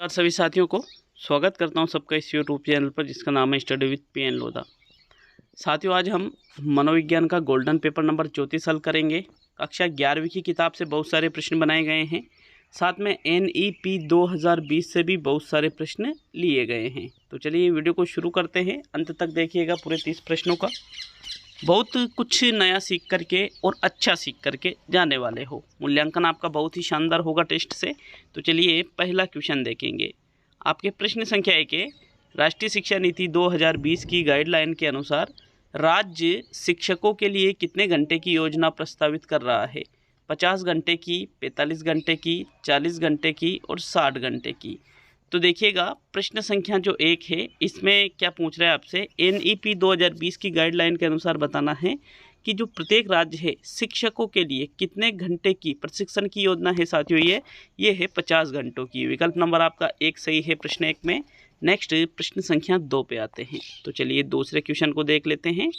और सभी साथियों को स्वागत करता हूं सबका इस यूट्यूब चैनल पर जिसका नाम है स्टडी विद पीएन लोधा। साथियों, आज हम मनोविज्ञान का गोल्डन पेपर नंबर 34 हल करेंगे। कक्षा 11वीं की किताब से बहुत सारे प्रश्न बनाए गए हैं, साथ में NEP 2020 से भी बहुत सारे प्रश्न लिए गए हैं। तो चलिए वीडियो को शुरू करते हैं, अंत तक देखिएगा पूरे 30 प्रश्नों का। बहुत कुछ नया सीख करके और अच्छा सीख करके जाने वाले हो। मूल्यांकन आपका बहुत ही शानदार होगा टेस्ट से। तो चलिए पहला क्वेश्चन देखेंगे। आपके प्रश्न संख्या 1 है, राष्ट्रीय शिक्षा नीति 2020 की गाइडलाइन के अनुसार राज्य शिक्षकों के लिए कितने घंटे की योजना प्रस्तावित कर रहा है? 50 घंटे की, 45 घंटे की, 40 घंटे की और 60 घंटे की। तो देखिएगा प्रश्न संख्या जो 1 है इसमें क्या पूछ रहा है आपसे, NEP 2020 की गाइडलाइन के अनुसार बताना है कि जो प्रत्येक राज्य है शिक्षकों के लिए कितने घंटे की प्रशिक्षण की योजना है। साथियों ये है 50 घंटों की। विकल्प नंबर आपका 1 सही है प्रश्न 1 में। नेक्स्ट प्रश्न संख्या 2 पे आते हैं। तो चलिए दूसरे क्वेश्चन को देख लेते हैं।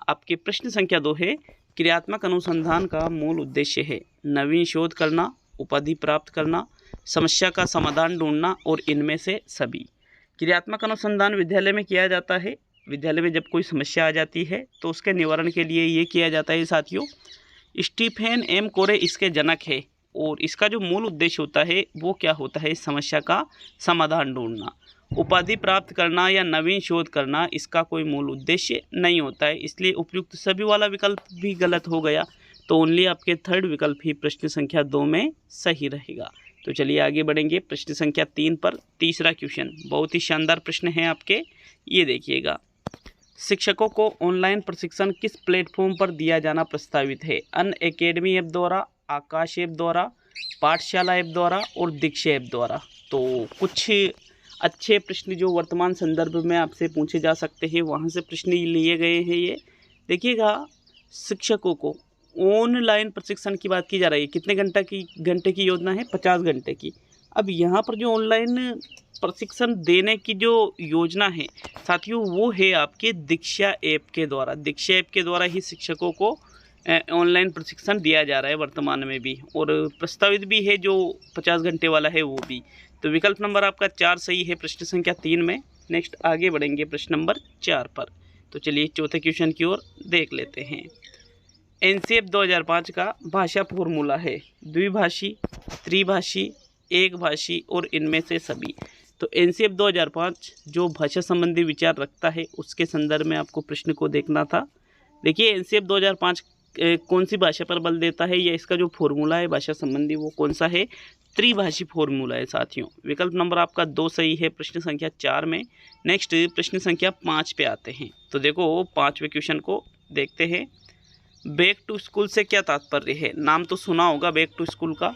आपके प्रश्न संख्या 2 है, क्रियात्मक अनुसंधान का मूल उद्देश्य है नवीन शोध करना, उपाधि प्राप्त करना, समस्या का समाधान ढूंढना और इनमें से सभी। क्रियात्मक अनुसंधान विद्यालय में किया जाता है। विद्यालय में जब कोई समस्या आ जाती है तो उसके निवारण के लिए ये किया जाता है। साथियों, स्टीफेन एम कोरे इसके जनक है और इसका जो मूल उद्देश्य होता है वो क्या होता है, समस्या का समाधान ढूंढना। उपाधि प्राप्त करना या नवीन शोध करना इसका कोई मूल उद्देश्य नहीं होता है, इसलिए उपयुक्त सभी वाला विकल्प भी गलत हो गया। तो ओनली आपके थर्ड विकल्प ही प्रश्न संख्या 2 में सही रहेगा। तो चलिए आगे बढ़ेंगे प्रश्न संख्या 3 पर। तीसरा क्वेश्चन बहुत ही शानदार प्रश्न है आपके, ये देखिएगा। शिक्षकों को ऑनलाइन प्रशिक्षण किस प्लेटफॉर्म पर दिया जाना प्रस्तावित है? अनअकैडमी ऐप द्वारा, आकाश ऐप द्वारा, पाठशाला ऐप द्वारा और दीक्षा ऐप द्वारा। तो कुछ अच्छे प्रश्न जो वर्तमान संदर्भ में आपसे पूछे जा सकते हैं वहाँ से प्रश्न लिए गए हैं। ये देखिएगा, शिक्षकों को ऑनलाइन प्रशिक्षण की बात की जा रही है। कितने घंटे की योजना है? 50 घंटे की। अब यहाँ पर जो ऑनलाइन प्रशिक्षण देने की जो योजना है साथियों वो है आपके दीक्षा ऐप के द्वारा। दीक्षा ऐप के द्वारा ही शिक्षकों को ऑनलाइन प्रशिक्षण दिया जा रहा है वर्तमान में भी, और प्रस्तावित भी है जो 50 घंटे वाला है वो भी। तो विकल्प नंबर आपका 4 सही है प्रश्न संख्या 3 में। नेक्स्ट आगे बढ़ेंगे प्रश्न नंबर 4 पर। तो चलिए चौथे क्वेश्चन की ओर देख लेते हैं। NCEP 2005 का भाषा फॉर्मूला है द्विभाषी, त्रिभाषी, एक भाषी और इनमें से सभी। तो NCEP 2005 जो भाषा संबंधी विचार रखता है उसके संदर्भ में आपको प्रश्न को देखना था। देखिए NCEP 2005 कौन सी भाषा पर बल देता है या इसका जो फॉर्मूला है भाषा संबंधी वो कौन सा है? त्रिभाषी फॉर्मूला है साथियों। विकल्प नंबर आपका 2 सही है प्रश्न संख्या 4 में। नेक्स्ट प्रश्न संख्या 5 पे आते हैं। तो देखो 5वें क्वेश्चन को देखते हैं। बैक टू स्कूल से क्या तात्पर्य है? नाम तो सुना होगा बैक टू स्कूल का।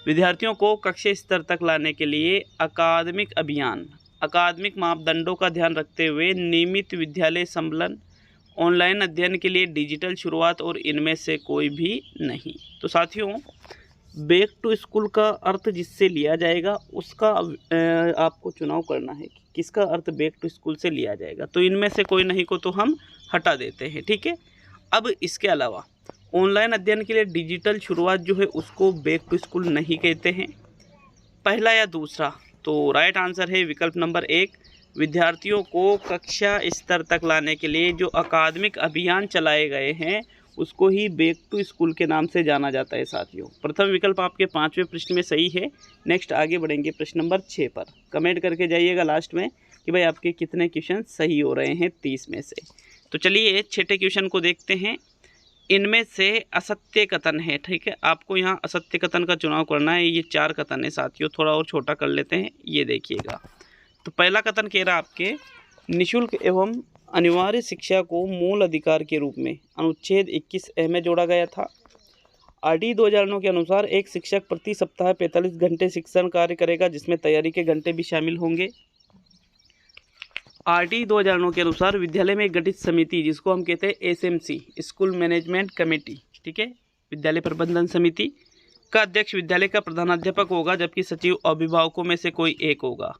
विद्यार्थियों को कक्षा स्तर तक लाने के लिए अकादमिक अभियान, अकादमिक मापदंडों का ध्यान रखते हुए नियमित विद्यालय सम्मेलन, ऑनलाइन अध्ययन के लिए डिजिटल शुरुआत और इनमें से कोई भी नहीं। तो साथियों बैक टू स्कूल का अर्थ जिससे लिया जाएगा उसका आपको चुनाव करना है कि किसका अर्थ बैक टू स्कूल से लिया जाएगा। तो इनमें से कोई नहीं को तो हम हटा देते हैं, ठीक है। अब इसके अलावा ऑनलाइन अध्ययन के लिए डिजिटल शुरुआत जो है उसको बैक टू स्कूल नहीं कहते हैं, पहला या दूसरा। तो राइट आंसर है विकल्प नंबर 1। विद्यार्थियों को कक्षा स्तर तक लाने के लिए जो अकादमिक अभियान चलाए गए हैं उसको ही बैक टू स्कूल के नाम से जाना जाता है साथियों। प्रथम विकल्प आपके 5वें प्रश्न में सही है। नेक्स्ट आगे बढ़ेंगे प्रश्न नंबर 6 पर। कमेंट करके जाइएगा लास्ट में कि भाई आपके कितने क्वेश्चन सही हो रहे हैं 30 में से। तो चलिए छठे क्वेश्चन को देखते हैं। इनमें से असत्य कथन है, ठीक है। आपको यहाँ असत्य कथन का चुनाव करना है। ये 4 कथन है साथियों, थोड़ा और छोटा कर लेते हैं। ये देखिएगा, तो पहला कथन कह रहा है आपके, निःशुल्क एवं अनिवार्य शिक्षा को मूल अधिकार के रूप में अनुच्छेद 21A में जोड़ा गया था। RT 2009 के अनुसार एक शिक्षक प्रति सप्ताह 45 घंटे शिक्षण कार्य करेगा जिसमें तैयारी के घंटे भी शामिल होंगे। RT 2009 के अनुसार विद्यालय में एक गठित समिति जिसको हम कहते हैं SMC, स्कूल मैनेजमेंट कमेटी, ठीक है, विद्यालय प्रबंधन समिति का अध्यक्ष विद्यालय का प्रधानाध्यापक होगा जबकि सचिव अभिभावकों में से कोई एक होगा।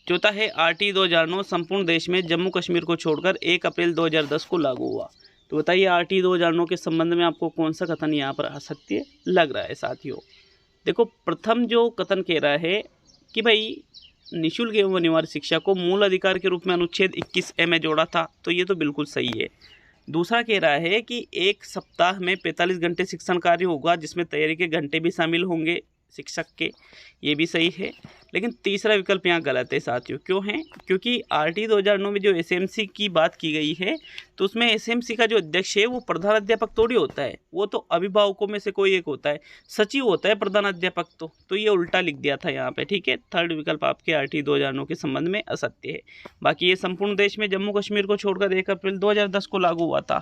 चौथा है RT 2009 संपूर्ण देश में जम्मू कश्मीर को छोड़कर 1 अप्रैल 2010 को लागू हुआ। तो बताइए RT 2009 के संबंध में आपको कौन सा कथन यहाँ पर असत्य लग रहा है साथियों? देखो प्रथम जो कथन कह रहा है कि भाई निःशुल्क एवं अनिवार्य शिक्षा को मूल अधिकार के रूप में अनुच्छेद 21A में जोड़ा था, तो ये तो बिल्कुल सही है। दूसरा कह रहा है कि एक सप्ताह में 45 घंटे शिक्षण कार्य होगा जिसमें तैयारी के घंटे भी शामिल होंगे शिक्षक के, ये भी सही है। लेकिन तीसरा विकल्प यहाँ गलत है साथियों। क्यों है? क्योंकि आरटी 2009 में जो एसएमसी की बात की गई है तो उसमें एसएमसी का जो अध्यक्ष है वो प्रधान अध्यापक थोड़ी होता है, वो तो अभिभावकों में से कोई एक होता है, सचिव होता है प्रधान अध्यापक। तो ये उल्टा लिख दिया था यहाँ पे, ठीक है। थर्ड विकल्प आपके आरटी 2009 के संबंध में असत्य है। बाकी ये संपूर्ण देश में जम्मू कश्मीर को छोड़कर 1 अप्रैल 2010 को लागू हुआ था,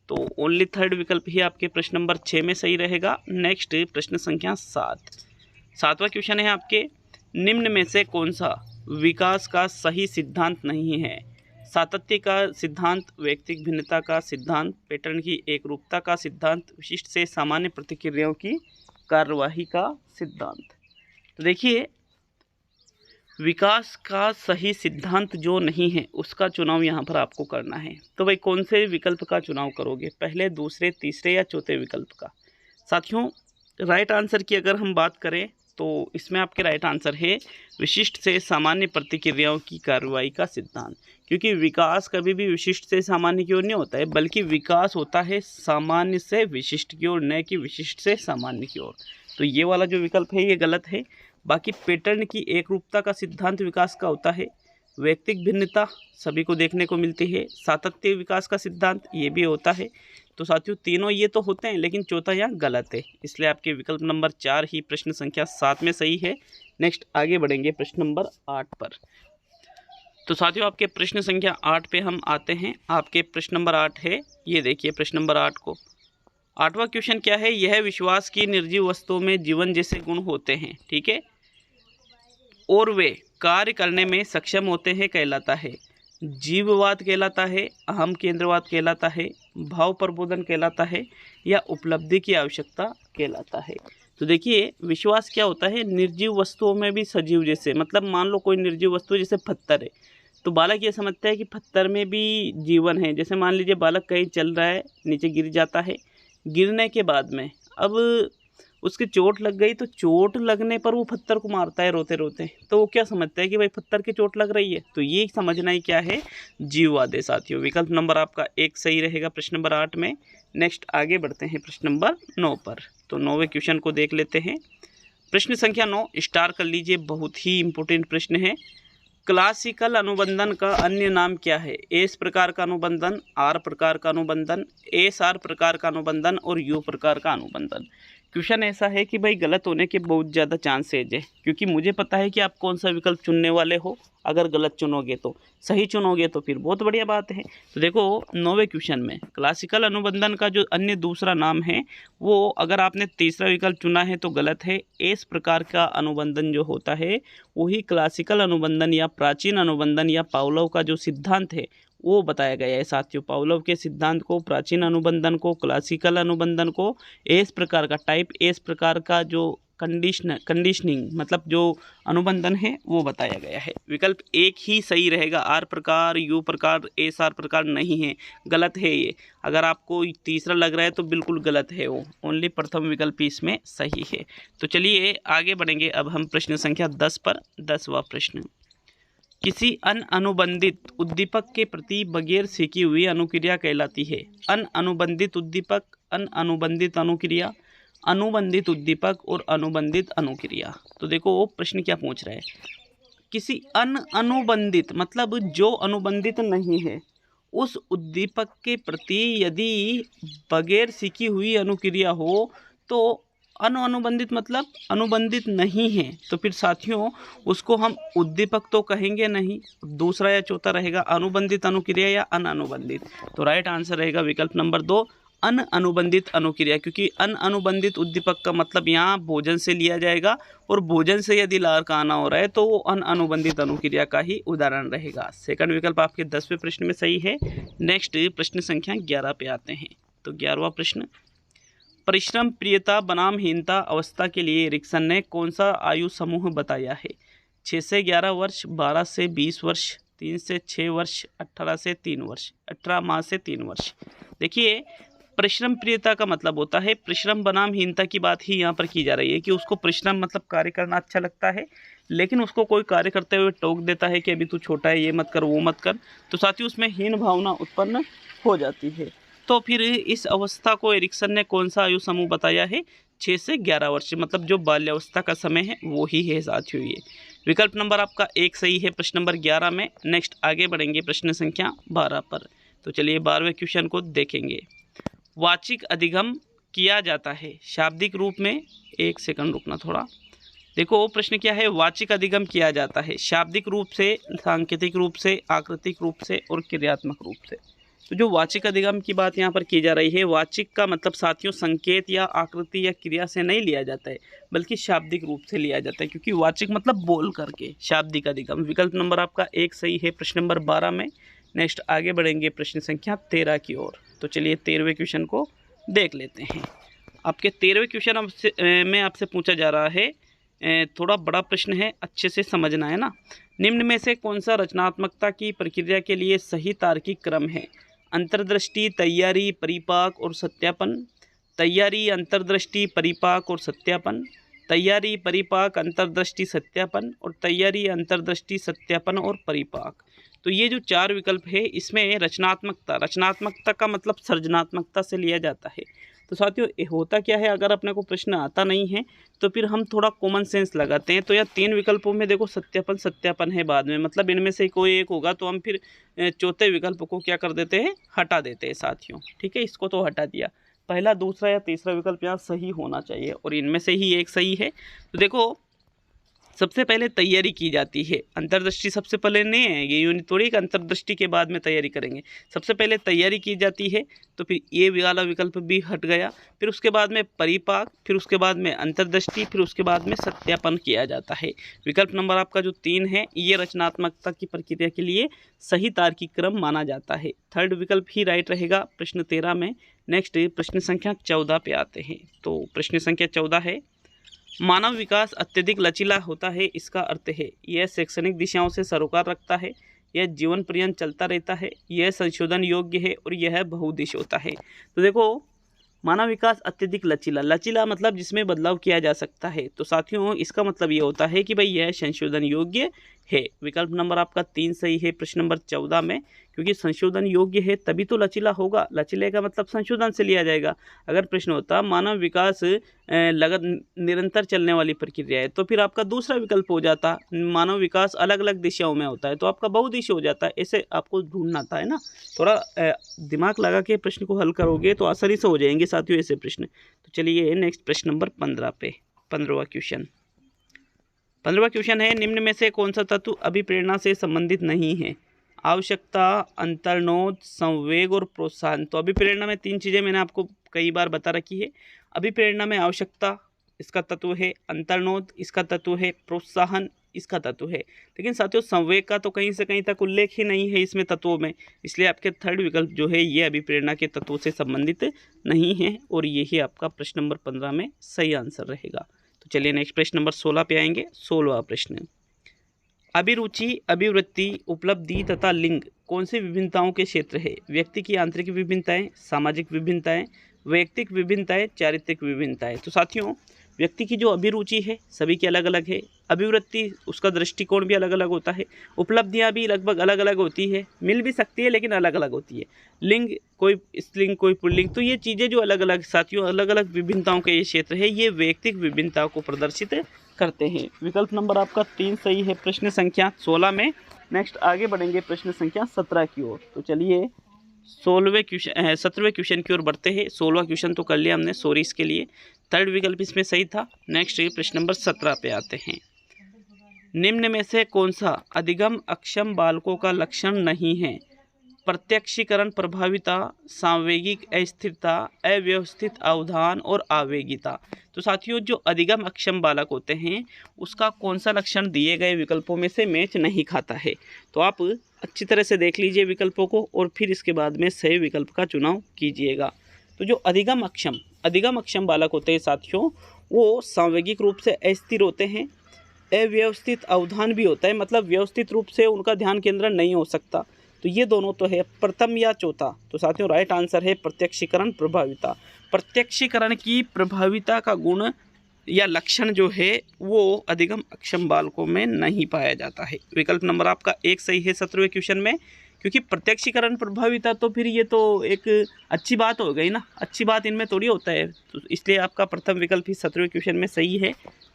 तो ओनली थर्ड विकल्प ही आपके प्रश्न नंबर 6 में सही रहेगा। नेक्स्ट प्रश्न संख्या 7वां क्वेश्चन है आपके, निम्न में से कौन सा विकास का सही सिद्धांत नहीं है? सातत्य का सिद्धांत, व्यक्तिगत भिन्नता का सिद्धांत, पैटर्न की एकरूपता का सिद्धांत, विशिष्ट से सामान्य प्रतिक्रियाओं की कार्यवाही का सिद्धांत। तो देखिए, विकास का सही सिद्धांत जो नहीं है उसका चुनाव यहाँ पर आपको करना है। तो भाई कौन से विकल्प का चुनाव करोगे, पहले, दूसरे, तीसरे या चौथे विकल्प का? साथियों, राइट आंसर की अगर हम बात करें तो इसमें आपके राइट आंसर है विशिष्ट से सामान्य प्रतिक्रियाओं की कार्रवाई का सिद्धांत। क्योंकि विकास कभी भी विशिष्ट से सामान्य की ओर नहीं होता है, बल्कि विकास होता है सामान्य से विशिष्ट की ओर, न कि विशिष्ट से सामान्य की ओर। तो ये वाला जो विकल्प है ये गलत है। बाकी पैटर्न की एकरूपता का सिद्धांत विकास का होता है, व्यक्तिगत भिन्नता सभी को देखने को मिलती है, सातत्य विकास का सिद्धांत ये भी होता है। तो साथियों तीनों ये तो होते हैं, लेकिन चौथा यहाँ गलत है, इसलिए आपके विकल्प नंबर 4 ही प्रश्न संख्या 7 में सही है। नेक्स्ट आगे बढ़ेंगे प्रश्न नंबर 8 पर। तो साथियों आपके प्रश्न संख्या 8 पे हम आते हैं। आपके प्रश्न नंबर 8 है, ये देखिए प्रश्न नंबर 8 को। 8वां क्वेश्चन क्या है? यह विश्वास की निर्जीव वस्तुओं में जीवन जैसे गुण होते हैं, ठीक है, और वे कार्य करने में सक्षम होते हैं, कहलाता है। जीववाद कहलाता है, अहम केंद्रवाद कहलाता है, भाव प्रबोधन कहलाता है, या उपलब्धि की आवश्यकता कहलाता है। तो देखिए, विश्वास क्या होता है? निर्जीव वस्तुओं में भी सजीव जैसे, मतलब मान लो कोई निर्जीव वस्तु जैसे पत्थर है, तो बालक ये समझता है कि पत्थर में भी जीवन है। जैसे मान लीजिए बालक कहीं चल रहा है, नीचे गिर जाता है, गिरने के बाद में अब उसकी चोट लग गई, तो चोट लगने पर वो पत्थर को मारता है रोते रोते, तो वो क्या समझता है कि भाई पत्थर की चोट लग रही है। तो ये समझना ही क्या है? जीववाद है साथियों। विकल्प नंबर आपका 1 सही रहेगा प्रश्न नंबर 8 में। नेक्स्ट आगे बढ़ते हैं प्रश्न नंबर 9 पर। तो 9वें क्वेश्चन को देख लेते हैं। प्रश्न संख्या 9 स्टार कर लीजिए, बहुत ही इंपॉर्टेंट प्रश्न है। क्लासिकल अनुबंधन का अन्य नाम क्या है? एस प्रकार का अनुबंधन, आर प्रकार का अनुबंधन, एस आर प्रकार का अनुबंधन और यू प्रकार का अनुबंधन। क्वेश्चन ऐसा है कि भाई गलत होने के बहुत ज़्यादा चांसेज है, क्योंकि मुझे पता है कि आप कौन सा विकल्प चुनने वाले हो। अगर गलत चुनोगे तो, सही चुनोगे तो फिर बहुत बढ़िया बात है। तो देखो 9वें क्वेश्चन में क्लासिकल अनुबंधन का जो अन्य दूसरा नाम है वो, अगर आपने तीसरा विकल्प चुना है तो गलत है। इस प्रकार का अनुबंधन जो होता है वही क्लासिकल अनुबंधन या प्राचीन अनुबंधन या पावलोव का जो सिद्धांत है वो बताया गया है साथियों। पावलोव के सिद्धांत को, प्राचीन अनुबंधन को, क्लासिकल अनुबंधन को, इस प्रकार का टाइप, इस प्रकार का जो कंडीशनिंग मतलब जो अनुबंधन है वो बताया गया है। विकल्प 1 ही सही रहेगा। आर प्रकार, यू प्रकार, एस आर प्रकार नहीं है, गलत है ये। अगर आपको तीसरा लग रहा है तो बिल्कुल गलत है वो, ओनली प्रथम विकल्प ही इसमें सही है। तो चलिए आगे बढ़ेंगे अब हम प्रश्न संख्या 10 पर। 10वां प्रश्न, किसी अनुबंधित उद्दीपक के प्रति बगैर सीखी हुई अनुक्रिया कहलाती है। अनुबंधित उद्दीपक, अनुबंधित अनुक्रिया, अनुबंधित उद्दीपक और अनुबंधित अनुक्रिया। तो देखो वो प्रश्न क्या पूछ रहा है, किसी अनुबंधित मतलब जो अनुबंधित नहीं है उस उद्दीपक के प्रति यदि बगैर सीखी हुई अनुक्रिया हो तो अनुबंधित मतलब अनुबंधित नहीं है, तो फिर साथियों उसको हम उद्दीपक तो कहेंगे नहीं। दूसरा या चौथा रहेगा अनुबंधित अनुक्रिया या अनुबंधित। तो राइट आंसर रहेगा विकल्प नंबर 2 अनुबंधित अनुक्रिया, क्योंकि अनुबंधित उद्दीपक का मतलब यहाँ भोजन से लिया जाएगा और भोजन से यदि लार का आना हो रहा है तो वो अनुबंधित अनुक्रिया का ही उदाहरण रहेगा। सेकंड विकल्प आपके 10वें प्रश्न में सही है। नेक्स्ट प्रश्न संख्या 11 पे आते हैं। तो 11वां प्रश्न, परिश्रम प्रियता बनामहीनता अवस्था के लिए एरिक्सन ने कौन सा आयु समूह बताया है? 6 से 11 वर्ष, 12 से 20 वर्ष, 3 से 6 वर्ष, 18 से 3 वर्ष, 18 माह से 3 वर्ष। देखिए परिश्रम प्रियता का मतलब होता है परिश्रम बनामहीनता की बात ही यहाँ पर की जा रही है कि उसको परिश्रम मतलब कार्य करना अच्छा लगता है, लेकिन उसको कोई कार्य करते हुए टोक देता है कि अभी तू छोटा है, ये मत कर, वो मत कर, तो साथियों उसमें हीन भावना उत्पन्न हो जाती है। तो फिर इस अवस्था को एरिक्सन ने कौन सा आयु समूह बताया है? 6 से 11 वर्ष, मतलब जो बाल्यावस्था का समय है वो ही है साथियों ये। विकल्प नंबर आपका 1 सही है प्रश्न नंबर 11 में। नेक्स्ट आगे बढ़ेंगे प्रश्न संख्या 12 पर। तो चलिए 12वें क्वेश्चन को देखेंगे। वाचिक अधिगम किया जाता है शाब्दिक रूप में, 1 सेकंड रुकना थोड़ा। देखो प्रश्न क्या है, वाचिक अधिगम किया जाता है शाब्दिक रूप से, सांकेतिक रूप से, आकृतिक रूप से और क्रियात्मक रूप से। तो जो वाचिक अधिगम की बात यहाँ पर की जा रही है, वाचिक का मतलब साथियों संकेत या आकृति या क्रिया से नहीं लिया जाता है, बल्कि शाब्दिक रूप से लिया जाता है, क्योंकि वाचिक मतलब बोल करके, शाब्दिक अधिगम। विकल्प नंबर आपका 1 सही है प्रश्न नंबर 12 में। नेक्स्ट आगे बढ़ेंगे प्रश्न संख्या 13 की ओर। तो चलिए 13वें क्वेश्चन को देख लेते हैं। आपके 13वें क्वेश्चन में आपसे पूछा जा रहा है, थोड़ा बड़ा प्रश्न है, अच्छे से समझना है ना। निम्न में से कौन सा रचनात्मकता की प्रक्रिया के लिए सही तार्किक क्रम है? अंतर्दृष्टि, तैयारी, परिपाक और सत्यापन। तैयारी, अंतर्दृष्टि, परिपाक और सत्यापन। तैयारी, परिपाक, अंतर्दृष्टि, सत्यापन और तैयारी, अंतर्दृष्टि, सत्यापन और परिपाक। तो ये जो 4 विकल्प है इसमें रचनात्मकता का मतलब सृजनात्मकता से लिया जाता है। तो साथियों होता क्या है, अगर अपने को प्रश्न आता नहीं है तो फिर हम थोड़ा कॉमन सेंस लगाते हैं। तो यह 3 विकल्पों में देखो सत्यापन है बाद में, मतलब इनमें से कोई एक होगा, तो हम फिर चौथे विकल्प को क्या कर देते हैं, हटा देते हैं साथियों। ठीक है, इसको तो हटा दिया, पहला, दूसरा या तीसरा विकल्प यहाँ सही होना चाहिए और इनमें से ही एक सही है। तो देखो सबसे पहले तैयारी की जाती है, अंतर्दृष्टि सबसे पहले नहीं है, ये यूनिट थोड़ी कि अंतर्दृष्टि के बाद में तैयारी करेंगे। सबसे पहले तैयारी की जाती है, तो फिर ये वाला विकल्प भी हट गया। फिर उसके बाद में परिपाक, फिर उसके बाद में अंतर्दृष्टि, फिर उसके बाद में सत्यापन किया जाता है। विकल्प नंबर आपका जो 3 है ये रचनात्मकता की प्रक्रिया के लिए सही तार्किक क्रम माना जाता है। थर्ड विकल्प ही राइट रहेगा प्रश्न 13 में। नेक्स्ट प्रश्न संख्या 14 पे आते हैं। तो प्रश्न संख्या 14 है, मानव विकास अत्यधिक लचीला होता है, इसका अर्थ है यह शैक्षणिक दिशाओं से सरोकार रखता है, यह जीवन पर्यंत चलता रहता है, यह संशोधन योग्य है और यह बहुदिश होता है। तो देखो मानव विकास अत्यधिक लचीला मतलब जिसमें बदलाव किया जा सकता है। तो साथियों इसका मतलब ये होता है कि भाई यह संशोधन योग्य है। विकल्प नंबर आपका 3 सही है प्रश्न नंबर 14 में, क्योंकि संशोधन योग्य है तभी तो लचीला होगा। लचीले का मतलब संशोधन से लिया जाएगा। अगर प्रश्न होता मानव विकास निरंतर चलने वाली प्रक्रिया है, तो फिर आपका दूसरा विकल्प हो जाता मानव विकास अलग अलग दिशाओं में होता है, तो आपका बहुदिश हो जाता है। ऐसे आपको ढूंढना था है ना, थोड़ा दिमाग लगा के प्रश्न को हल करोगे तो आसानी से हो जाएंगे साथियों ऐसे प्रश्न। तो चलिए नेक्स्ट प्रश्न नंबर 15 पे, 15वां क्वेश्चन है, निम्न में से कौन सा तत्व अभिप्रेरणा से संबंधित नहीं है? आवश्यकता, अंतर्नोद, संवेग और प्रोत्साहन। तो अभिप्रेरणा में 3 चीज़ें मैंने आपको कई बार बता रखी है। अभिप्रेरणा में आवश्यकता इसका तत्व है, अंतर्नोद इसका तत्व है, प्रोत्साहन इसका तत्व है। लेकिन साथियों संवेग का तो कहीं से कहीं तक उल्लेख ही नहीं है इसमें तत्वों में, इसलिए आपके थर्ड विकल्प जो है ये अभिप्रेरणा के तत्वों से संबंधित नहीं है और यही आपका प्रश्न नंबर 15 में सही आंसर रहेगा। तो चलिए नेक्स्ट प्रश्न नंबर 16 पे आएंगे। 16वां प्रश्न, अभिरुचि, अभिवृत्ति, उपलब्धि तथा लिंग कौन सी विभिन्नताओं के क्षेत्र है? व्यक्ति की आंतरिक विभिन्नताएं, सामाजिक विभिन्नताएं, वैयक्तिक विभिन्नताएं, चारित्रिक विभिन्नताएं। तो साथियों व्यक्ति की जो अभिरुचि है सभी की अलग अलग है, अभिवृत्ति उसका दृष्टिकोण भी अलग अलग होता है, उपलब्धियां भी लगभग अलग अलग होती है, मिल भी सकती है लेकिन अलग अलग होती है, लिंग कोई स्त्रीलिंग कोई पुल्लिंग। तो ये चीज़ें जो अलग अलग साथियों अलग अलग विभिन्नताओं का ये क्षेत्र है, ये वैयक्तिक विभिन्नताओं को प्रदर्शित करते हैं। विकल्प नंबर आपका 3 सही है प्रश्न संख्या 16 में। नेक्स्ट आगे बढ़ेंगे प्रश्न संख्या 17 की ओर। तो चलिए 17वें क्वेश्चन की ओर बढ़ते हैं। 16वां क्वेश्चन तो कर लिया हमने, सॉरी इसके लिए, थर्ड विकल्प इसमें सही था। नेक्स्ट प्रश्न नंबर 17 पे आते हैं। निम्न में से कौन सा अधिगम अक्षम बालकों का लक्षण नहीं है? प्रत्यक्षीकरण प्रभाविता, सांवेगिक अस्थिरता, अव्यवस्थित अवधान और आवेगिता। तो साथियों जो अधिगम अक्षम बालक होते हैं उसका कौन सा लक्षण दिए गए विकल्पों में से मैच नहीं खाता है? तो आप अच्छी तरह से देख लीजिए विकल्पों को और फिर इसके बाद में सही विकल्प का चुनाव कीजिएगा। तो जो अधिगम अक्षम बालक होते हैं साथियों, वो सांवेगिक रूप से अस्थिर होते हैं, अव्यवस्थित अवधान भी होता है, मतलब व्यवस्थित रूप से उनका ध्यान केंद्रण नहीं हो सकता। तो ये दोनों तो है प्रथम या चौथा। तो साथियों राइट आंसर है प्रत्यक्षीकरण प्रभाविता। प्रत्यक्षीकरण की प्रभाविता का गुण या लक्षण जो है वो अधिगम अक्षम बालकों में नहीं पाया जाता है। विकल्प नंबर आपका 1 सही है 17वें क्वेश्चन में, क्योंकि प्रत्यक्षीकरण प्रभावित था तो फिर ये तो एक अच्छी बात हो गई ना, अच्छी बात इनमें थोड़ी होता है, तो इसलिए आपका प्रथम विकल्प ही 17वें क्वेश्चन में सही है।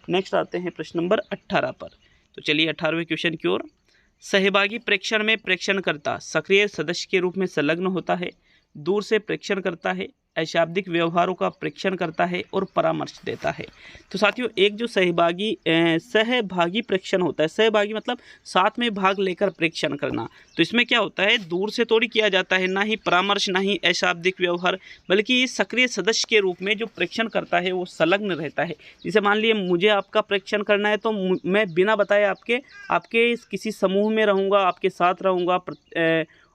नेक्स्ट आते हैं प्रश्न नंबर 18 पर। तो चलिए 18वें क्वेश्चन की ओर। सहभागी प्रेक्षण में प्रेक्षणकर्ता सक्रिय सदस्य के रूप में संलग्न होता है, दूर से प्रेक्षण करता है, अशाब्दिक व्यवहारों का प्रेक्षण करता है और परामर्श देता है। तो साथियों, एक जो सहभागी प्रेक्षण होता है, सहभागी मतलब साथ में भाग लेकर प्रेक्षण करना, तो इसमें क्या होता है, दूर से थोड़ी किया जाता है, ना ही परामर्श ना ही अशाब्दिक व्यवहार, बल्कि सक्रिय सदस्य के रूप में जो प्रेक्षण करता है वो संलग्न रहता है। जैसे मान लिए मुझे आपका प्रेक्षण करना है तो मैं बिना बताए आपके किसी समूह में रहूँगा, आपके साथ रहूँगा,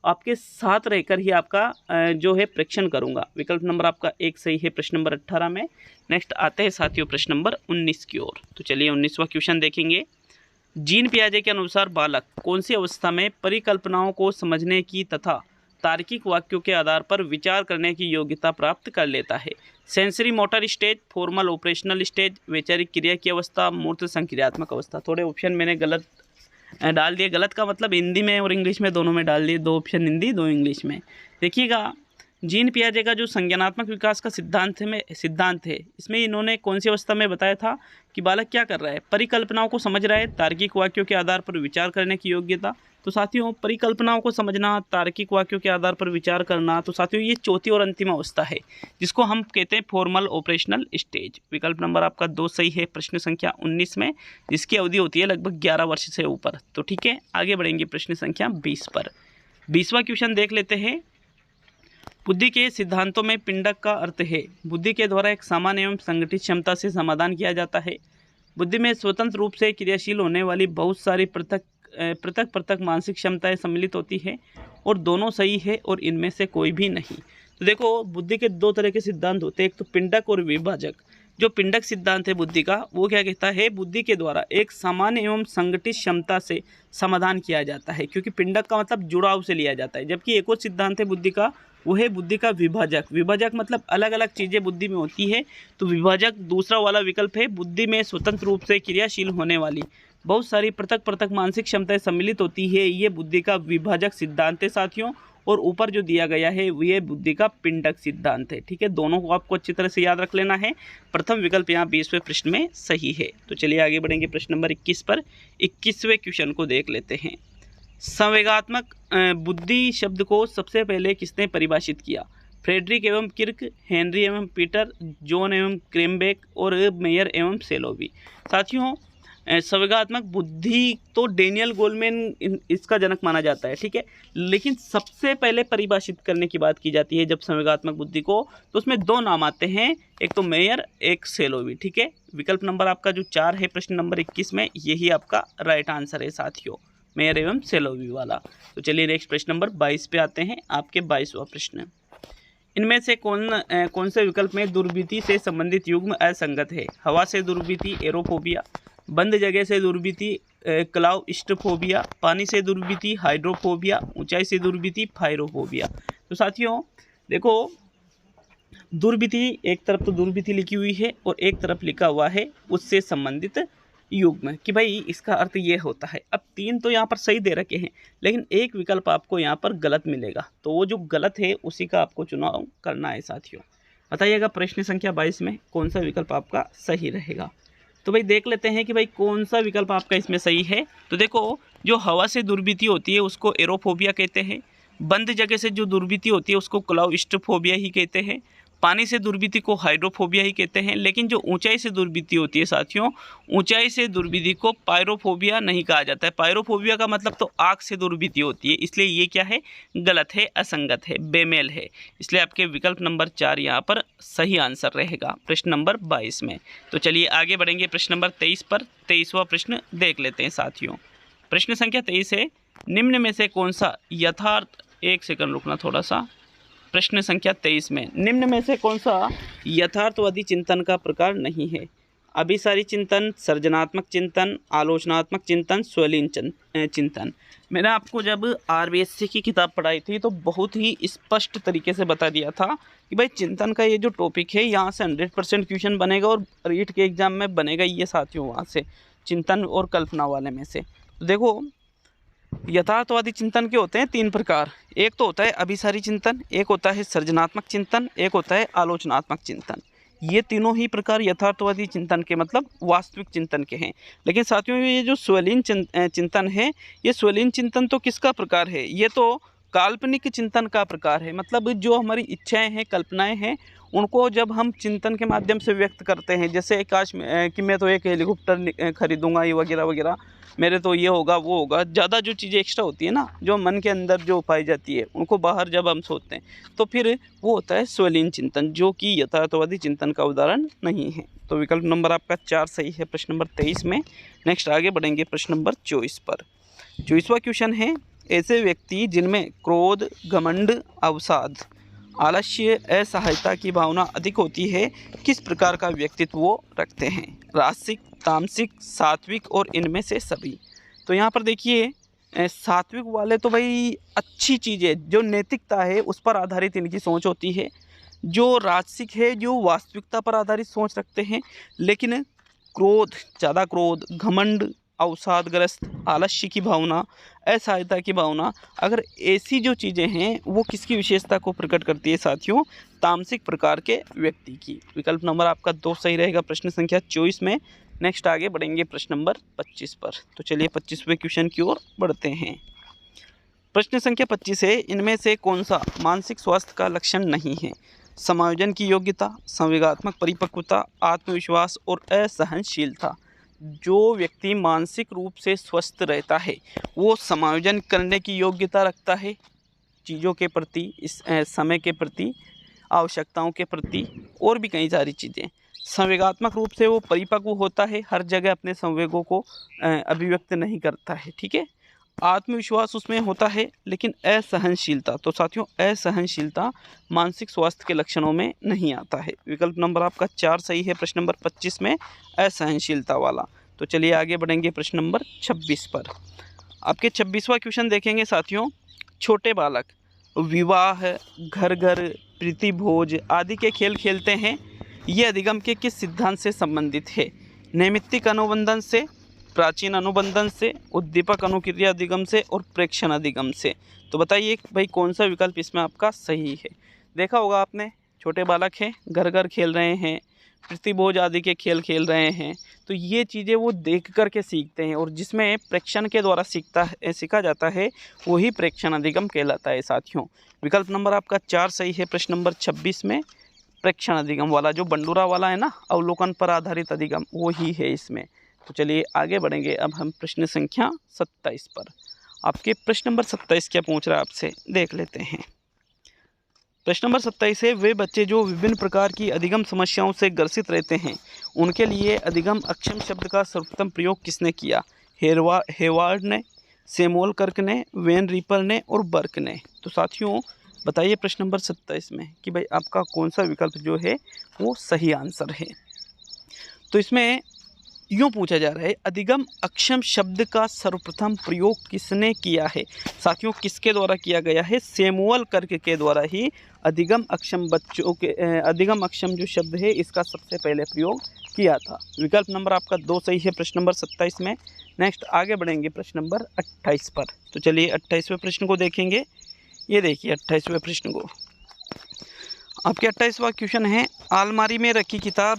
आपके साथ रहकर ही आपका जो है प्रेक्षण करूंगा। विकल्प नंबर आपका 1 सही है प्रश्न नंबर 18 में। नेक्स्ट आते हैं साथियों प्रश्न नंबर 19 की ओर। तो चलिए 19वां क्वेश्चन देखेंगे। जीन पियाजे के अनुसार बालक कौन सी अवस्था में परिकल्पनाओं को समझने की तथा तार्किक वाक्यों के आधार पर विचार करने की योग्यता प्राप्त कर लेता है? Sensory motor stage, formal operational stage, वैचारिक क्रिया की अवस्था, मूर्त संक्रियात्मक अवस्था। थोड़े ऑप्शन मैंने गलत डाल दिए, गलत का मतलब हिंदी में और इंग्लिश में दोनों में डाल दिए, 2 ऑप्शन हिंदी 2 इंग्लिश में। देखिएगा, जीन पियाजे का जो संज्ञानात्मक विकास का सिद्धांत है, इसमें इन्होंने कौन सी अवस्था में बताया था कि बालक क्या कर रहा है, परिकल्पनाओं को समझ रहा है, तार्किक वाक्यों के आधार पर विचार करने की योग्यता। तो साथियों, परिकल्पनाओं को समझना, तार्किक वाक्यों के आधार पर विचार करना, तो साथियों ये चौथी और अंतिम अवस्था है जिसको हम कहते हैं फॉर्मल ऑपरेशनल स्टेज। विकल्प नंबर आपका 2 सही है प्रश्न संख्या 19 में, जिसकी अवधि होती है लगभग 11 वर्ष से ऊपर। तो ठीक है, आगे बढ़ेंगे प्रश्न संख्या 20 पर। 20वां क्वेश्चन देख लेते हैं। बुद्धि के सिद्धांतों में पिंडक का अर्थ है बुद्धि के द्वारा एक सामान्य एवं संगठित क्षमता से समाधान किया जाता है। बुद्धि में स्वतंत्र रूप से क्रियाशील होने वाली बहुत सारी पृथक मानसिक क्षमताएं सम्मिलित होती है और दोनों सही है और इनमें से कोई भी नहीं। तो देखो, बुद्धि के 2 तरह के सिद्धांत होते हैं, एक तो पिंडक और विभाजक। जो पिंडक सिद्धांत है बुद्धि का, वो क्या कहता है, बुद्धि के द्वारा एक सामान्य एवं संगठित क्षमता से समाधान किया जाता है, क्योंकि पिंडक का मतलब जुड़ाव से लिया जाता है। जबकि एक और सिद्धांत है बुद्धि का, वो है बुद्धि का विभाजक। विभाजक मतलब अलग अलग चीज़ें बुद्धि में होती है, तो विभाजक दूसरा वाला विकल्प है। बुद्धि में स्वतंत्र रूप से क्रियाशील होने वाली बहुत सारी पृथक मानसिक क्षमताएं सम्मिलित होती है, ये बुद्धि का विभाजक सिद्धांत है साथियों। और ऊपर जो दिया गया है ये बुद्धि का पिंडक सिद्धांत है। ठीक है, दोनों को आपको अच्छी तरह से याद रख लेना है। प्रथम विकल्प यहाँ 20वें प्रश्न में सही है। तो चलिए आगे बढ़ेंगे प्रश्न नंबर 21 पर। 21वें क्वेश्चन को देख लेते हैं। संवेगात्मक बुद्धि शब्द को सबसे पहले किसने परिभाषित किया? फ्रेडरिक एवं किर्क, हेनरी एवं पीटर, जॉन एवं क्रेमबेक और मेयर एवं सेलोवी। साथियों, संवेगात्मक बुद्धि तो डेनियल गोलमैन इसका जनक माना जाता है, ठीक है, लेकिन सबसे पहले परिभाषित करने की बात की जाती है जब संवेगात्मक बुद्धि को, तो उसमें 2 नाम आते हैं, एक तो मेयर, एक सेलोवी। ठीक है, विकल्प नंबर आपका जो 4 है प्रश्न नंबर 21 में, यही आपका राइट आंसर है साथियों, मेयर एवं सेलोवी वाला। तो चलिए नेक्स्ट प्रश्न नंबर 22 पे आते हैं, आपके 22वां प्रश्न। इनमें से कौन से विकल्प में दुर्बीती से संबंधित युग्म असंगत है? हवा से दुर्बीती एरोफोबिया, बंद जगह से दुर्बीती क्लाउस्ट्रोफोबिया, पानी से दुर्बीती हाइड्रोफोबिया, ऊंचाई से दुर्बीती फायरोफोबिया। तो साथियों देखो, दुर्बीती एक तरफ तो दुर्बीती लिखी हुई है और एक तरफ लिखा हुआ है उससे संबंधित युग्म, कि भाई इसका अर्थ ये होता है। अब 3 तो यहाँ पर सही दे रखे हैं, लेकिन एक विकल्प आपको यहाँ पर गलत मिलेगा, तो वो जो गलत है उसी का आपको चुनाव करना है साथियों। बताइएगा प्रश्न संख्या 22 में कौन सा विकल्प आपका सही रहेगा। तो भाई देख लेते हैं कि भाई कौन सा विकल्प आपका इसमें सही है। तो देखो, जो हवा से दुर्बीती होती है उसको एरोफोबिया कहते हैं, बंद जगह से जो दुर्बीती होती है उसको क्लाउस्ट्रोफोबिया ही कहते हैं, पानी से दुर्बीती को हाइड्रोफोबिया ही कहते हैं, लेकिन जो ऊंचाई से दुर्बीती होती है साथियों, ऊंचाई से दुर्बीती को पायरोफोबिया नहीं कहा जाता है। पायरोफोबिया का मतलब तो आग से दुर्बीती होती है, इसलिए ये क्या है, गलत है, असंगत है, बेमेल है। इसलिए आपके विकल्प नंबर 4 यहाँ पर सही आंसर रहेगा प्रश्न नंबर 22 में। तो चलिए आगे बढ़ेंगे प्रश्न नंबर 23 पर। 23वां प्रश्न देख लेते हैं साथियों। प्रश्न संख्या 23 है, निम्न में से कौन सा यथार्थ, एक सेकंड रुकना थोड़ा सा। प्रश्न संख्या 23 में निम्न में से कौन सा यथार्थवादी चिंतन का प्रकार नहीं है? अभिसारी चिंतन, सृजनात्मक चिंतन, आलोचनात्मक चिंतन, स्वलीन चिंतन। मैंने आपको जब आरबीएससी की किताब पढ़ाई थी तो बहुत ही स्पष्ट तरीके से बता दिया था कि भाई चिंतन का ये जो टॉपिक है यहाँ से 100% क्वेश्चन बनेगा और रीट के एग्जाम में बनेगा ये साथियों, वहाँ से चिंतन और कल्पना वाले में से। तो देखो यथार्थवादी चिंतन के होते हैं 3 प्रकार। एक तो होता है अभिसारी चिंतन, एक होता है सृजनात्मक चिंतन, एक होता है आलोचनात्मक चिंतन। ये तीनों ही प्रकार यथार्थवादी चिंतन के मतलब वास्तविक चिंतन के हैं। लेकिन साथियों ये जो स्वलीन चिंतन है, ये स्वलीन चिंतन तो किसका प्रकार है? ये तो काल्पनिक चिंतन का प्रकार है। मतलब जो हमारी इच्छाएं हैं, कल्पनाएं हैं, उनको जब हम चिंतन के माध्यम से व्यक्त करते हैं, जैसे काश कि मैं तो एक हेलीकॉप्टर खरीदूंगा, ये वगैरह वगैरह, मेरे तो ये होगा वो होगा, ज़्यादा जो चीज़ें एक्स्ट्रा होती है ना, जो मन के अंदर जो पाई जाती है, उनको बाहर जब हम सोचते हैं तो फिर वो होता है स्वलीन चिंतन, जो कि यथार्थवादी चिंतन का उदाहरण नहीं है। तो विकल्प नंबर आपका 4 सही है प्रश्न नंबर 23 में। नेक्स्ट आगे बढ़ेंगे प्रश्न नंबर 24 पर। 24वां क्वेश्चन है, ऐसे व्यक्ति जिनमें क्रोध, घमंड, अवसाद, आलस्य, असहायता की भावना अधिक होती है, किस प्रकार का व्यक्तित्व वो रखते हैं? रासिक, तामसिक, सात्विक और इनमें से सभी। तो यहाँ पर देखिए सात्विक वाले तो भाई अच्छी चीज़ें, जो नैतिकता है उस पर आधारित इनकी सोच होती है। जो राजसिक है, जो वास्तविकता पर आधारित सोच रखते हैं। लेकिन क्रोध, ज़्यादा क्रोध, घमंड, अवसादग्रस्त, आलस्य की भावना, असहायता की भावना, अगर ऐसी जो चीज़ें हैं वो किसकी विशेषता को प्रकट करती है साथियों? तामसिक प्रकार के व्यक्ति की। विकल्प नंबर आपका 2 सही रहेगा प्रश्न संख्या 24 में। नेक्स्ट आगे बढ़ेंगे प्रश्न नंबर 25 पर। तो चलिए 25वें क्वेश्चन की ओर बढ़ते हैं। प्रश्न संख्या 25 है, इनमें से कौन सा मानसिक स्वास्थ्य का लक्षण नहीं है? समायोजन की योग्यता, संवेगात्मक परिपक्वता, आत्मविश्वास और असहनशीलता। जो व्यक्ति मानसिक रूप से स्वस्थ रहता है वो समायोजन करने की योग्यता रखता है, चीज़ों के प्रति, इस समय के प्रति, आवश्यकताओं के प्रति, और भी कई सारी चीज़ें। संवेगात्मक रूप से वो परिपक्व होता है, हर जगह अपने संवेगों को अभिव्यक्त नहीं करता है, ठीक है। आत्मविश्वास उसमें होता है, लेकिन असहनशीलता, तो साथियों असहनशीलता मानसिक स्वास्थ्य के लक्षणों में नहीं आता है। विकल्प नंबर आपका 4 सही है प्रश्न नंबर 25 में, असहनशीलता वाला। तो चलिए आगे बढ़ेंगे प्रश्न नंबर 26 पर। आपके 26वां क्वेश्चन देखेंगे साथियों। छोटे बालक विवाह, घर घर, प्रीति भोज आदि के खेल खेलते हैं, ये अधिगम के किस सिद्धांत से संबंधित है? नैमित्तिक अनुबंधन से, प्राचीन अनुबंधन से, उद्दीपक अनुक्रिया अधिगम से और प्रेक्षण अधिगम से। तो बताइए भाई कौन सा विकल्प इसमें आपका सही है? देखा होगा आपने, छोटे बालक हैं, घर घर खेल रहे हैं, प्रतिभोज आदि के खेल खेल रहे हैं, तो ये चीज़ें वो देख कर के सीखते हैं, और जिसमें प्रेक्षण के द्वारा सीखा जाता है वही प्रेक्षण अधिगम कहलाता है साथियों। विकल्प नंबर आपका 4 सही है प्रश्न नंबर 26 में, प्रेक्षण अधिगम वाला, जो बंडूरा वाला है ना, अवलोकन पर आधारित अधिगम, वो ही है इसमें। तो चलिए आगे बढ़ेंगे अब हम प्रश्न संख्या 27 पर। आपके प्रश्न नंबर 27 क्या पूछ रहा है आपसे, देख लेते हैं। प्रश्न नंबर 27 है, वे बच्चे जो विभिन्न प्रकार की अधिगम समस्याओं से ग्रसित रहते हैं, उनके लिए अधिगम अक्षम शब्द का सर्वोत्तम प्रयोग किसने किया? हेवार्ड ने, सैमुअल कर्क ने, वेन रीपर ने और बर्क ने। तो साथियों बताइए प्रश्न नंबर 27 में कि भाई आपका कौन सा विकल्प जो है वो सही आंसर है। तो इसमें यूँ पूछा जा रहा है, अधिगम अक्षम शब्द का सर्वप्रथम प्रयोग किसने किया है? साथियों किसके द्वारा किया गया है? सैमुअल कर्क के द्वारा ही अधिगम अक्षम बच्चों के अधिगम अक्षम जो शब्द है इसका सबसे पहले प्रयोग किया था। विकल्प नंबर आपका 2 सही है प्रश्न नंबर 27 में। नेक्स्ट आगे बढ़ेंगे प्रश्न नंबर 28 पर। तो चलिए 28वें प्रश्न को देखेंगे। ये देखिए 28वें प्रश्न को, आपके 28वां क्वेश्चन है, अलमारी में रखी किताब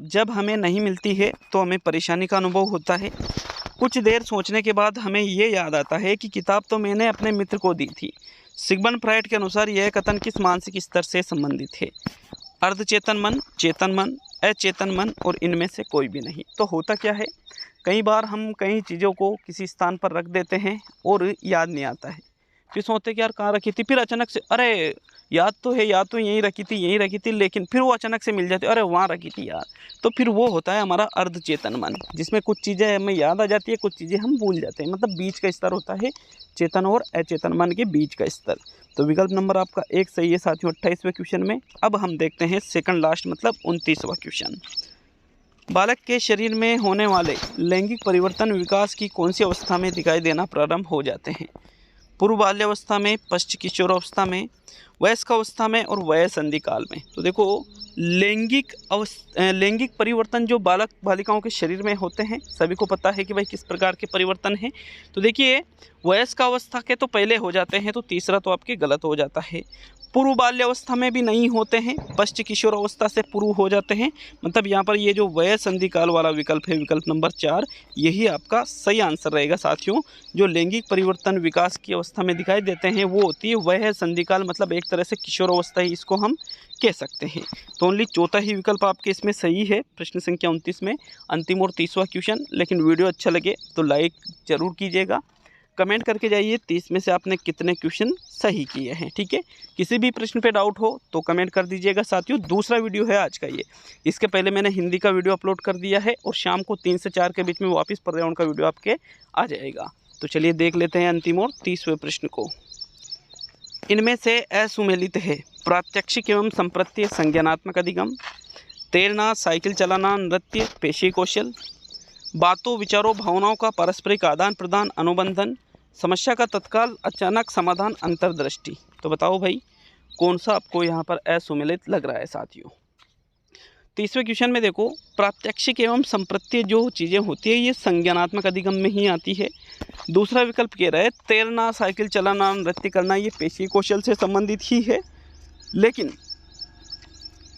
जब हमें नहीं मिलती है तो हमें परेशानी का अनुभव होता है। कुछ देर सोचने के बाद हमें ये याद आता है कि किताब तो मैंने अपने मित्र को दी थी। सिगमंड फ्राइड के अनुसार यह कथन किस मानसिक स्तर से संबंधित है? अर्धचेतन मन, चेतन मन, अचेतन मन और इनमें से कोई भी नहीं। तो होता क्या है, कई बार हम कई चीज़ों को किसी स्थान पर रख देते हैं और याद नहीं आता है, फिर सोचते कि यार कहाँ रखी थी, फिर अचानक से अरे याद तो है, याद तो यहीं रखी थी, लेकिन फिर वो अचानक से मिल जाती है, अरे वहाँ रखी थी यार। तो फिर वो होता है हमारा अर्धचेतन मन, जिसमें कुछ चीज़ें हमें याद आ जाती है, कुछ चीज़ें हम भूल जाते हैं। मतलब बीच का स्तर होता है चेतन और अचेतन मन के बीच का स्तर। तो विकल्प नंबर आपका 1 सही है साथियों 28वें क्वेश्चन में। अब हम देखते हैं सेकंड लास्ट मतलब 29वां क्वेश्चन। बालक के शरीर में होने वाले लैंगिक परिवर्तन विकास की कौन सी अवस्था में दिखाई देना प्रारंभ हो जाते हैं? पूर्व बाल्यावस्था में, पश्च किशोरावस्था में, वयस्क अवस्था में और वयसंधि काल में। तो देखो लैंगिक परिवर्तन जो बालक बालिकाओं के शरीर में होते हैं, सभी को पता है कि भाई किस प्रकार के परिवर्तन हैं। तो देखिए वयस्क अवस्था के तो पहले हो जाते हैं, तो तीसरा तो आपके गलत हो जाता है। पूर्व बाल्यावस्था में भी नहीं होते हैं, पश्च किशोर अवस्था से पूर्व हो जाते हैं। मतलब यहाँ पर ये जो वयसंधि काल वाला विकल्प है, विकल्प नंबर 4, यही आपका सही आंसर रहेगा साथियों। जो लैंगिक परिवर्तन विकास की अवस्था में दिखाई देते हैं वो होती है वयसंधि काल, मतलब एक तरह से किशोर अवस्था ही इसको हम कह सकते हैं। तो ओनली चौथा ही विकल्प आपके इसमें सही है प्रश्न संख्या 29 में, अंतिम और 30वां क्वेश्चन। लेकिन वीडियो अच्छा लगे तो लाइक ज़रूर कीजिएगा, कमेंट करके जाइए 30 में से आपने कितने क्वेश्चन सही किए हैं। ठीक है, किसी भी प्रश्न पे डाउट हो तो कमेंट कर दीजिएगा साथियों। दूसरा वीडियो है आज का ये, इसके पहले मैंने हिंदी का वीडियो अपलोड कर दिया है और शाम को 3 से 4 के बीच में वापस पर्यावरण का वीडियो आपके आ जाएगा। तो चलिए देख लेते हैं अंतिम और 30वें प्रश्न को। इनमें से असुमेलित है प्रात्यक्षिक एवं संप्रत्य संज्ञानात्मक अधिगम, तैरना, साइकिल चलाना, नृत्य, पेशी कौशल, बातों, विचारों, भावनाओं का पारस्परिक आदान प्रदान, अनुबंधन, समस्या का तत्काल अचानक समाधान, अंतर्दृष्टि। तो बताओ भाई कौन सा आपको यहाँ पर असुमेलित लग रहा है साथियों। 30वें क्वेश्चन में देखो प्रात्यक्षिक एवं संप्रत्य जो चीज़ें होती है ये संज्ञानात्मक अधिगम में ही आती है। दूसरा विकल्प कह रहा है तैरना, साइकिल चलाना, नृत्य करना, ये पेशी कौशल से संबंधित ही है। लेकिन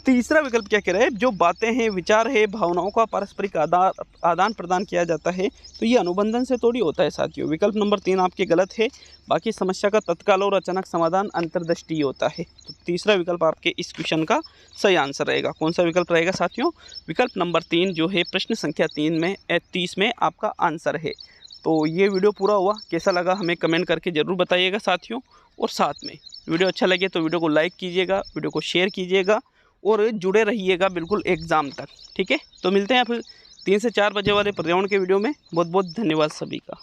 तीसरा विकल्प क्या कह रहा है, जो बातें हैं, विचार है, भावनाओं का पारस्परिक आदान प्रदान किया जाता है, तो ये अनुबंधन से थोड़ी होता है साथियों। विकल्प नंबर 3 आपके गलत है। बाकी समस्या का तत्काल और अचानक समाधान अंतर्दृष्टि होता है। तो तीसरा विकल्प आपके इस क्वेश्चन का सही आंसर रहेगा। कौन सा विकल्प रहेगा साथियों? विकल्प नंबर 3 जो है प्रश्न संख्या 30 में आपका आंसर है। तो ये वीडियो पूरा हुआ, कैसा लगा हमें कमेंट करके ज़रूर बताइएगा साथियों। और साथ में वीडियो अच्छा लगे तो वीडियो को लाइक कीजिएगा, वीडियो को शेयर कीजिएगा और जुड़े रहिएगा बिल्कुल एग्ज़ाम तक। ठीक है, तो मिलते हैं फिर 3 से 4 बजे वाले पर्यावरण के वीडियो में। बहुत बहुत धन्यवाद सभी का।